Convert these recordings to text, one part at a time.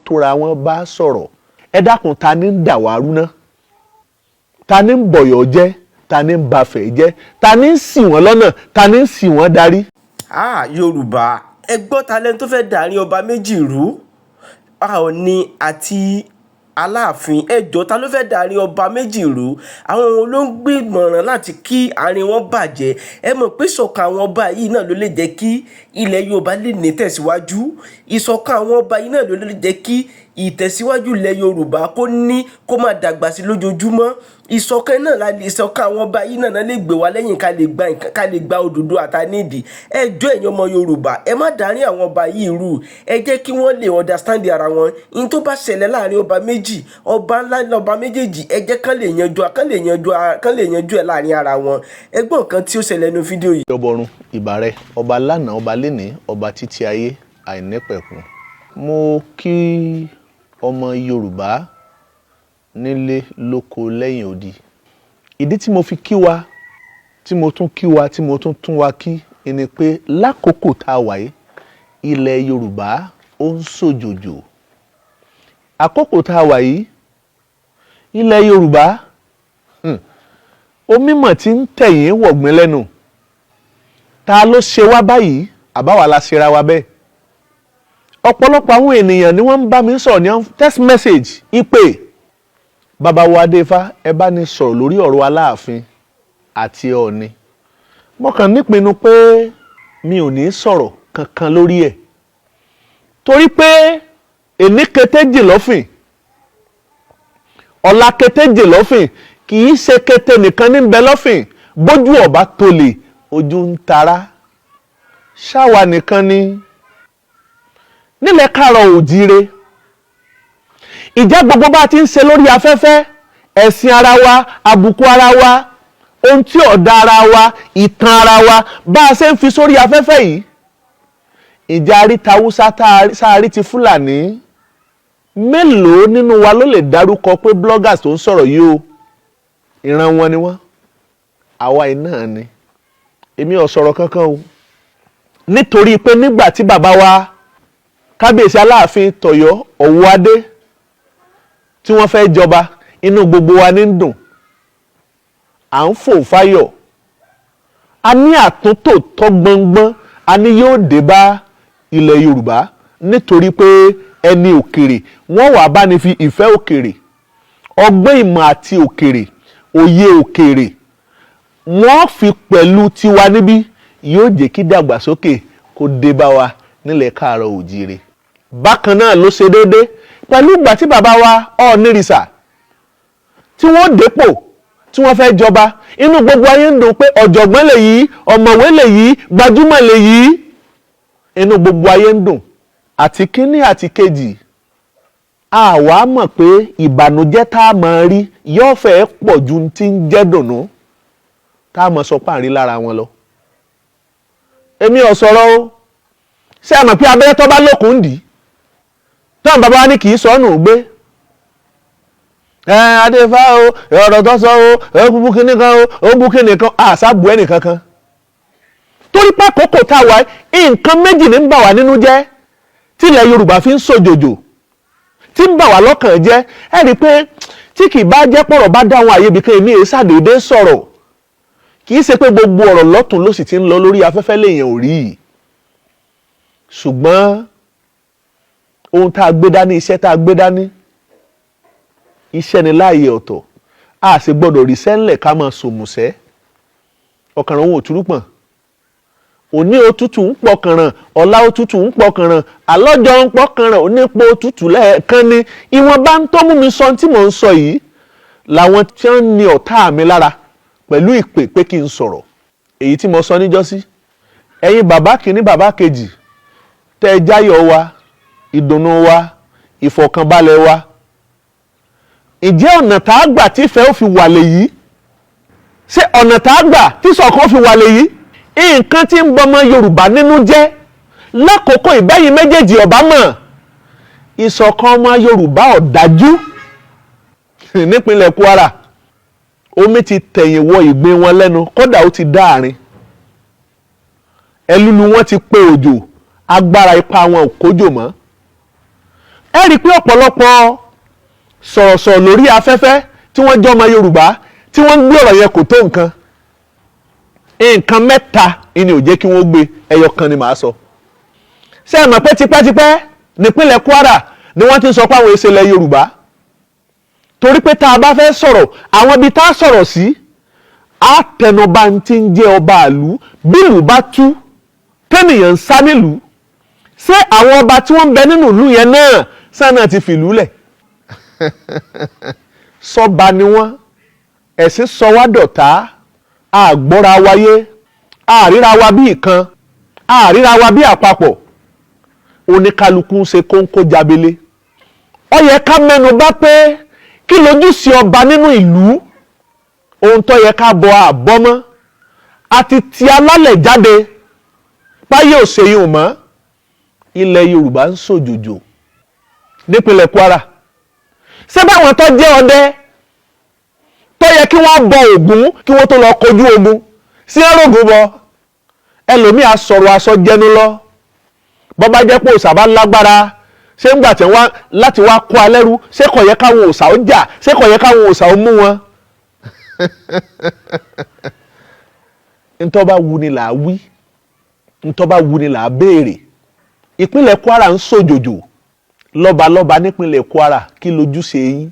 tóra wọn bá sọ̀rọ̀ ẹ dákun ta ní ń dà wá rú ná ta ní ń bọ̀yọ̀ jẹ́ ta ní ń bafẹ̀ jẹ́ ta ní ń ṣì wọ́n lọ́nà ta ní ń ṣì wọ́n darí. Yorùbá ẹ gbọ́ talent tó fẹ́ dàárín ọba méjì rú Ooni àti Alaafin ẹjọ́ ta ló fẹ́ dàárín ọba méjì rú àwọn ló ń gbé ìmọ̀ràn láti kí àárín wọn bàjẹ́ ẹ mọ̀ pé ìṣọ̀kan àwọn ọba yìí náà ló lè jẹ́ kí ilẹ̀ Yorùbá lè ní tẹ̀síwájú ìṣọ̀kan àwọn ọba yìí náà ló lè jẹ́ kí ìtẹ̀síwájú ilẹ̀ Yorùbá kó máa dàgbà sí lójoojúmọ́ ìṣọ̀kan náà la lè ṣọ̀kan àwọn ọba yìí náà lè gbé wa lẹ́yìn ká lè gba òdodo àtàníìdì ẹjọ́ ẹ̀yin ọmọ Yorùbá ẹ má dàárín àwọn ọba yìí rú ẹ jẹ́ kí wọ́n lè understand ara wọn in tó bá ṣẹlẹ̀ láàrin ọba méjì ọba ńlá ọba méjèèjì ẹ jẹ́ kán lè yanjú ẹ̀ láàrin ara wọn ẹgbọ́n nǹkan tí ó ṣẹlẹ̀ nínú fídíò yìí. ọbọrun ìbàrẹ̀ ọba lánàá ọba lénìí ọba títí ayé àìnípẹ̀kun mo kí ọmọ Yorùbá nílé lóko lẹ́yìn odi ìdí tí mo fi kí wa tí mo tún kí wa tí mo tún wa kí ni pé lákòókò tá a wà yìí ilẹ̀ Yorùbá ó ń ṣòjòjò àkókò tá a wà yìí ilẹ̀ Yorùbá omi mọ̀ tí ń tẹ̀yìn wọ̀gbìn lẹ́nu ta ló ṣe wá báyìí àbáwá la ṣera wa bẹ́ẹ̀ ọ̀pọ̀lọpọ̀ àwọn ènìyàn ni wọ́n ń bá mi sọ̀rọ̀ ní text message ìpè bàbá wa Adeifa ẹ bá ní sọ̀rọ̀ lórí ọ̀rọ̀ Alaafin àti Ooni mo kàn nípinnu pé mi ò ní sọ̀rọ̀ kankan lórí ẹ̀ torí pé èní kétéjì lọ́fìn ọ̀la kétéjì lọ́fìn kì í ṣe kété nìkan ní bẹ lọ́fìn bójú ọ̀bá tolè ojú ń tara ṣáwa nìkan ni nílẹ̀ Káàárọ̀ Oòjíire ìjà gbogbo bá ti ń ṣe lórí afẹ́fẹ́ ẹ̀sìn ara wa àbùkù ara wa ohun tí ọ̀dà ara wa ìtàn ara wa bá a ṣe ń fi sórí afẹ́fẹ́ yìí ìjà àríta Haúsá sáàrí ti Fúlàní mélòó nínú wa ló lè dárúkọ pé bloggers tó ń sọ̀rọ̀ yìí o ìran wọn ni wọ́n àwa iná ni èmi ò sọ̀rọ̀ kankan o nítorí pé nígbà tí bàbá wa kábíyèsí Aláàfin tọ̀yọ́ Ọ̀wọ́adé tí wọ́n fẹ́ jọba inú gbogbo wa ní dùn à ń fò fáyọ̀ a ní àtúntò tó gbọngbọ́n a ní yóò dé bá ilẹ̀ Yorùbá nítorí pé ẹni òkèrè wọ́n wà bá ní fi ìfẹ́ òkèrè ọgbọ́n ìmọ̀ àti òkèrè òye òkèrè wọ́n fi pẹ̀lú tiwa níbí yóò jẹ́ kí dàgbàsókè kó dé bá wa nílẹ̀ Káàárọ̀ Oòjíire bákan náà ló ṣe déédé pẹ̀lú ìgbà tí bàbá wa Ọ̀nìrìṣà tí wọ́n dépò tí wọ́n fẹ́ jọba inú gbogbo ayé ń dùn pé ọ̀jọ̀gbọ́n lèyí ọ̀mọ̀wé lèyí gbajúmọ̀ lèyí inú gbogbo ayé ń dùn àti kíní àti kejì àwa mọ̀ pé ìbànújẹ́ tá a máa rí yóò fẹ́ pọ̀ ju ti ń jẹ́ dùnú tá a máa sọ páàrí lára wọn lọ èmi ò sọ̀rọ̀ o ṣé a mọ̀ pé abẹ́rẹ́ tó bá lókun dì í táwọn bàbá wa ní kì í sọnù gbé Adeifa o ọ̀rọ̀ tó sọ o ó bú kíní kan ó bú kíní kan àṣàbù ẹnì kankan torí pé àkókò tá a wà nǹkan méjì ní ń bà wá nínú jẹ́ tí ilẹ̀ Yorùbá fi ń ṣòjòjò tí ń bà wá lọ́kàn jẹ́ ẹ rí i pé tí kì í bá jẹ́ pọ̀rọ̀ bá dáhùn àyè ibìkan èmi èé ṣàdédé sọ̀rọ̀ kì í ṣe pé gbogbo ọ̀rọ̀ lọ́tún ló sì ti ń lọ lórí afẹ́fẹ́ lèèyàn ò rí i ṣùgbọ́n ohun tá a gbé dání iṣẹ́ tá a gbé dání iṣẹ́ ni láàyè ọ̀tọ̀ a sì gbọ́dọ̀ rí sẹ́ńlẹ̀ ká máa sòmùsẹ́ ọ̀kàràn ohun òtúrúpọ̀n òní òtútù ń pọkànràn ọ̀la òtútù ń pọkànràn àlọ́jọ́ ń pọkànràn onípo òtútù lẹ́ẹ̀kan ni ìwọ̀nba ń tó mú mi sọ tí mò ń sọ yìí làwọn tí wọ́n ní ọ̀tá mi lára pẹ̀lú ìpè pé kí n sọ̀rọ̀ èyí tí mo sọ níjọ́sí ẹ̀yin bàbá kìíní bàbá kejì tẹ́ ẹ jáyọ̀ wa ìdùnnú wa ìfọ̀kànbalẹ̀ wa ìjẹ́ ọ̀nà tá a gbà tí ìfẹ́ ó fi wà lèyí ṣé ọ̀nà tá a gbà tí ṣọ̀kan ó fi wà lèyí nǹkan tí ń bọmọ Yorùbá nínú jẹ́ lákòókò ìbẹ́yìn méjèèjì ọ̀bá mọ̀ ìṣọ̀kan ọmọ Yorùbá ọ̀dájú nípínlẹ̀ Kwara omi ti tẹ̀yìn wọ ìgbín wọn lẹ́nu kódà ó ti dá àárín ẹlúlu wọn ti pé òjò agbára ipá wọn ò kójò mọ́ ẹ rí i pé ọ̀pọ̀lọpọ̀ sọ̀rọ̀sọ̀rọ̀ lórí afẹ́fẹ́ tí wọ́n jẹ́ ọmọ Yorùbá tí wọ́n ń gbé ọ̀rọ̀ yẹn kò tó nǹkan mẹ́ta ni ò jẹ́ kí wọ́n gbé, ẹyọ kan ni màá sọ. ṣé ẹ mọ̀ pé tipẹ́tipẹ́ nípínlẹ̀ Kwara ni wọ́n ti ń sọ pé àwọn èsè ilẹ̀ Yorùbá, torí pé tá a bá fẹ́ sọ̀rọ̀ àwọn ibi tá a sọ̀rọ̀ sí á tẹnubá ti ń jẹ́ ọba àlú. bí ìlú bá tú tẹ́nìyàn ń sá nílùú, ṣé àwọn ọba tí wọ́n ń bẹ nínú ìlú yẹn náà sáà ti fìlú lẹ̀? sọba ni wọ́n, ẹ̀sìn sọ wá dọ̀tá, àgbọ́ra wáyé, àríra wa bí ìkan, àríra wa bí àpapọ̀, oníkálukú ń ṣe kóńkó jábélé. ó yẹ ká mẹ́nu bà pé kí lójúṣe ọba nínú ìlú, ohun tó yẹ ká bọ àbọ́mọ́ àti ti alálẹ̀ jáde páyé òṣèyìn mọ́. ilẹ̀ Yorùbá ń ṣòjòjò nípínlẹ̀ Kwara. ṣé báwọn tó jẹ́ ọdẹ tó yẹ kí wọ́n bọ Ògún kí wọ́n tó lọ kojú ogun sí ẹrọ̀gùn bọ, ẹlòmíà sọ̀rọ̀ aṣọ jẹnu lọ. bọ́ bá jẹ́ pé òòṣà bá lágbára, ṣé ń gbà tí wọ́n láti wá kó alẹ́rú, ṣé kò yẹ káwọn òòṣà ó jà, ṣé kò yẹ káwọn òòṣà ó mú wọn. ntọ́ bá wu ni là á wí, ntọ́ bá wu ni là á béèrè. ìpínlẹ̀ Kwara ń ṣòjòjò, lọ́balọ́ba nípínlẹ̀ Kwara kí lójúṣe yín?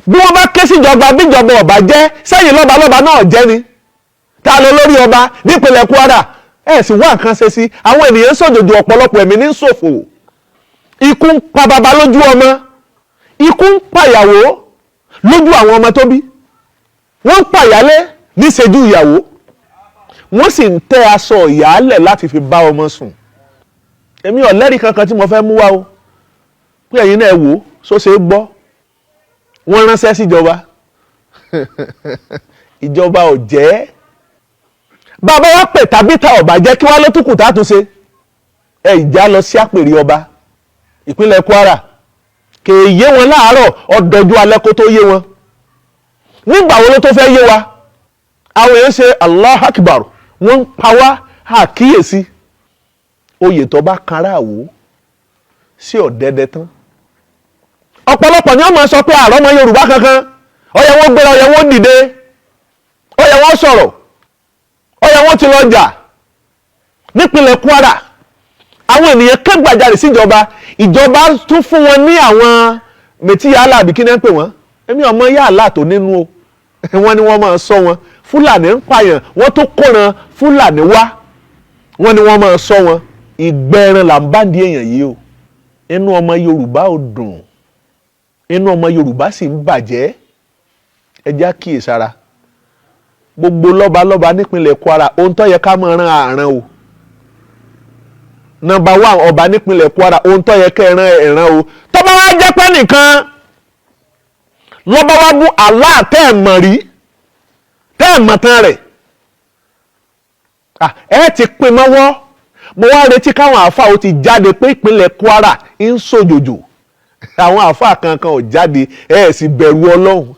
bí wọ́n bá ké síjọba bíjọba ọba jẹ́ sẹ́yìn lọ́balọ́ba náà jẹ́ ni. ta ló lórí ọba nípínlẹ̀ Kwara? ẹ̀ sì wá nǹkan ṣe sí. àwọn ènìyàn ń ṣòjòjò, ọ̀pọ̀lọpọ̀ ẹ̀mí ní ṣòfò. ikú ń pa baba lójú ọmọ, ikú ń pàyàwó lójú àwọn ọmọ tó bí, wọ́n ń pàyálé níṣẹ́jú ìyàwó, wọ́n sì ń tẹ́ aṣọ ìyálẹ̀ láti fi bá ọmọ sùn. èmi ò lẹ́rìí kankan tí mo fẹ́ mú wá o, pé ẹ̀yin náà wò ó sóṣe é gbọ́. wọ́n ránṣẹ́ síjọba ìjọba ò jẹ́. bàbá wa pè tàbí ta ọ̀bà jẹ́ kí wá ló túkù tá a tún ṣe. ẹ ìjà lọ sí àpèrè ọba ìpínlẹ̀ Kwara, kè é yé wọn láàárọ̀ ọ̀dọ̀jú alẹ́ kó tó yé wọn. nígbà wo ló tó fẹ́ yé wa? àwọn èèyàn ṣe Allah Akbar, wọ́n ń pa wá àkíyèsí. oyè tó bá kanra àwò sí ọ̀dẹ́dẹ́ tán. ọ̀pọ̀lọpọ̀ ni wọ́n máa sọ pé àrọ́ ọmọ Yorùbá kankan, ó yẹ wọ́n gbéra, ó yẹ wọ́n dìde, ó yẹ wọ́n sọ̀rọ̀, ó yẹ wọ́n ti lọ jà. nípínlẹ̀ Kwara àwọn ènìyàn ké gbàjarè síjọba, ìjọba tún fún wọn ní àwọn mẹtí yàrá àbí kí ni wọ́n pè wọ́n, èmi ọmọ yàrá tó nínú o. wọ́n ní wọ́n máa sọ wọn, Fúlàní ń pààyàn, wọ́n tó kóran Fúlàní wá, wọ́n ní wọ́n máa sọ wọn. ìgbẹ́ran là ń bá di èèyàn yìí o. inú ọmọ Yorùbá ò dùn, inú ọmọ Yorùbá sì ń bàjẹ́. ẹ já kíyèsára. gbogbo lọ́balọ́ba nípínlẹ̀ Kwara, ohun tó yẹ ká máa ran àràn o. nọ́mbà 1 ọba nípínlẹ̀ Kwara, ohun tó yẹ ká ran ẹ̀ràn o. tó bá wá jẹ́ pé nìkan lọ́ba wá bú Allah tẹ́ ẹ̀ mọ̀ rí, tẹ́ ẹ̀ mọ̀ tán rẹ̀, ẹ ti pin mọ́wọ́. mo wá retí káwọn àáfàá ó ti jáde pé ìpínlẹ̀ Kwara ń ṣòjòjò. àwọn àáfàá kankan ò jáde, ẹ sì bẹ̀rù Ọlọ́run.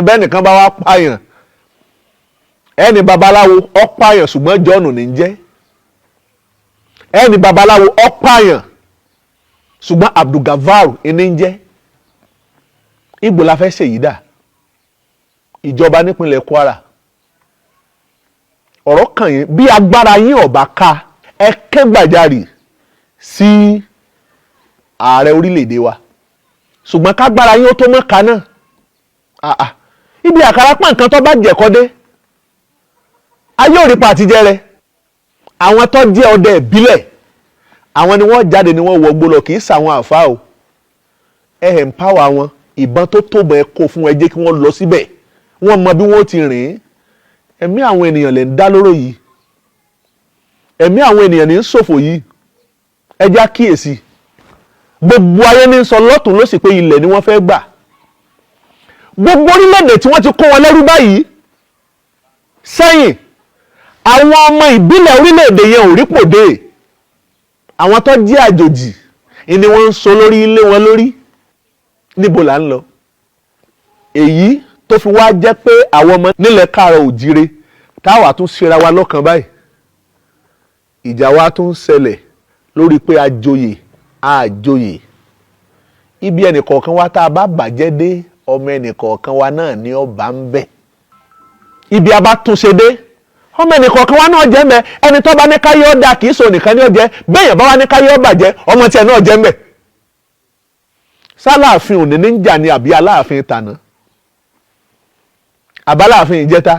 bẹ́ẹ̀ nìkan bá wá pààyàn, ẹni babaláwo ó pààyàn ṣùgbọ́n Jọ́ọ̀nù ní jẹ́, ẹni babaláwo ó pààyàn ṣùgbọ́n Abdulgafar ní jẹ́. Ìgbò la fẹ́ ṣèyí dà. ìjọba nípínlẹ̀ Kwara, ọ̀rọ̀ kàn yín, bí agbára yín ọ̀bá ká, ẹ ké gbàjarì sí ààrẹ orílẹ̀-èdè wa. ṣùgbọ́n kágbára yín ó tó mọ́ ká náà. ibi àkàrà pọ̀ nǹkan tó bá jẹ̀kọ́ dé, ayé òrìpa àtijẹ́ rẹ̀. àwọn tó jẹ́ ọdẹ ìbílẹ̀, àwọn ni wọ́n jáde ni wọ́n wọgbó lọ, kì í ṣàwọn àfáà o. ẹ empower wọn, ìbọn tó tóbọ̀ ẹ kó fún ẹ jẹ́ kí wọ́n lọ síbẹ̀, wọ́n mọ bí wọ́n ti rìn. ẹ̀mí àwọn ènìyàn lè ń dá lóró yìí, ẹ̀mí àwọn ènìyàn ní ń ṣòfò yìí. ẹ já kíyèsí. gbogbo ayé ní sọ lọ́tún lósì pé ilẹ̀ ni wọ́n fẹ́ gbà. gbogbo orílẹ̀-èdè tí wọ́n ti kó wọn lẹ́rú báyìí sẹ́yìn, àwọn ọmọ ìbílẹ̀ orílẹ̀-èdè yẹn ò rí pòdé. àwọn tó jẹ́ àjòjì ni wọ́n ń so lórí ilé wọn lórí. níbo là ń lọ? èyí tó fi wá jẹ́ pé àwọn ọmọ nílẹ̀ káàárọ̀ òjíire táwa tún ṣera wa lọ́kàn báyìí. ìjà wa tún ń ṣẹlẹ̀ lórí pé àjòyè ibi ẹnìkọ̀ọ̀kan wa tá a bá bàjẹ́ dé ọmọ ẹnìkọ̀ọ̀kan wa náà ní ọba ń bẹ̀ ibi a bá túnṣe dé ọmọ ẹnìkọ̀ọ̀kan wa náà jẹ́ mẹ́ ẹni tó bá ní káyé ọ̀dà kì í sọ nìkan ní ọ̀jẹ́ bẹ́ẹ̀yàn bá wá ní káyé ọ̀bàjẹ́ ọmọ tiẹ̀ náà jẹ́ mẹ́ sálàáfin òní ní ń jà ní àbí aláàfin tàná àbáláàfin ìjẹta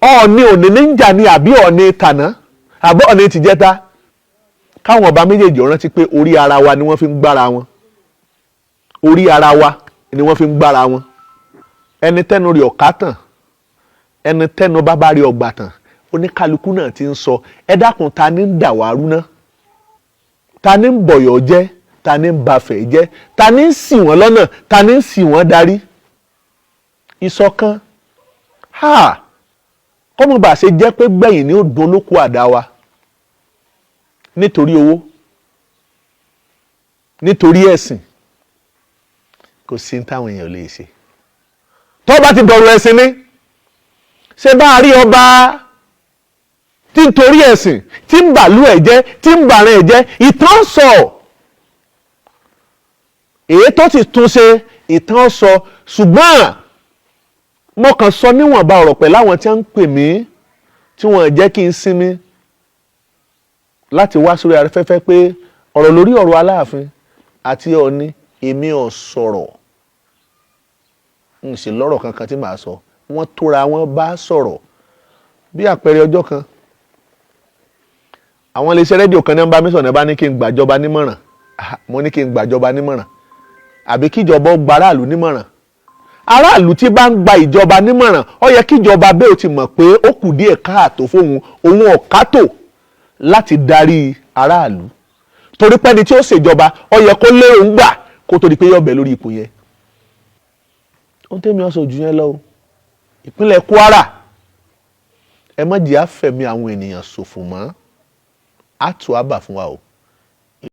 ọ̀ọ́ni òní ní ń jà ní àbí ọ̀ọ́ni tàná àbọ̀ ọ̀ọ́ni tìjẹta káwọn ọba méjèèjì rántí pé orí ara wa ni wọ́n fi ń gbára wọn orí ara wa ni wọ́n fi ń gbára wọn ẹni tẹ́nu rí ọ̀ká tàn ẹni tẹ́nu bábá rí ọgbà tàn oníkálukú náà ti ń sọ ẹ dákun ta ni ń dà wá rú ná ta ni ń bọ̀yọ̀ jẹ́ ta ni ń bafẹ̀ jẹ́ ta ni ń ṣì wọ́n lọ́nà ta ni ń ṣì wọ́n darí ìṣọ̀kan kọ́mọ̀ bá ṣe jẹ́ pé gbẹ̀yìn ni ó dun olóko àdá wa nítorí owó nítorí ẹ̀sìn kò sí ní táwọn èèyàn lè ṣe tó bá ti dọ̀rọ̀ ẹ̀sìn ni ṣe bá a rí ọba tí ń torí ẹ̀sìn tí ń bàlú ẹ̀ jẹ́ tí ń bàrẹ̀ ẹ̀ jẹ́ ìtàn sọ èyí tó ti tún ṣe ìtàn sọ ṣùgbọ́n mo kàn sọ níwọ̀nba ọ̀rọ̀ pẹ̀lú àwọn tí wọ́n ń pè mí tí wọ́n jẹ́ kí n sinmi láti wá sórí afẹ́fẹ́ pé ọ̀rọ̀ lórí ọ̀rọ̀ Aláàfin àti Ọọ̀ni èmi ò sọ̀rọ̀ n sì lọ́rọ̀ kankan tí màá sọ wọ́n tóra wọn bá sọ̀rọ̀ bí àpẹẹrẹ ọjọ́ kan àwọn iléeṣẹ́ rédíò kan ní wọ́n bá mi sọ̀rọ̀ bá ní kí n gbàjọba nímọ̀ràn mo ní kí n gbàjọba nímọ̀ràn àbí kíjọba ó gba aráàlú nímọ̀ràn aráàlú tí bá ń gba ìjọba nímọ̀ràn ó yẹ kíjọba bẹ́ẹ̀ ó ti mọ̀ pé ó kù díẹ̀ káàtó fóun òun ọ̀kátó láti darí aráàlú torí pẹ́ni tí ó ṣèjọba ó yẹ kó lé òun gbà kó tó di pé yọ̀bẹ̀ lórí ipò yẹn ohun tẹ́mi ọ̀sọ̀ ojú yẹn lọ o ìpínlẹ̀ Kwara ẹ má jẹ́ àfẹ̀mí àwọn ènìyàn ṣòfò mọ́ àtúwábà fún wa o.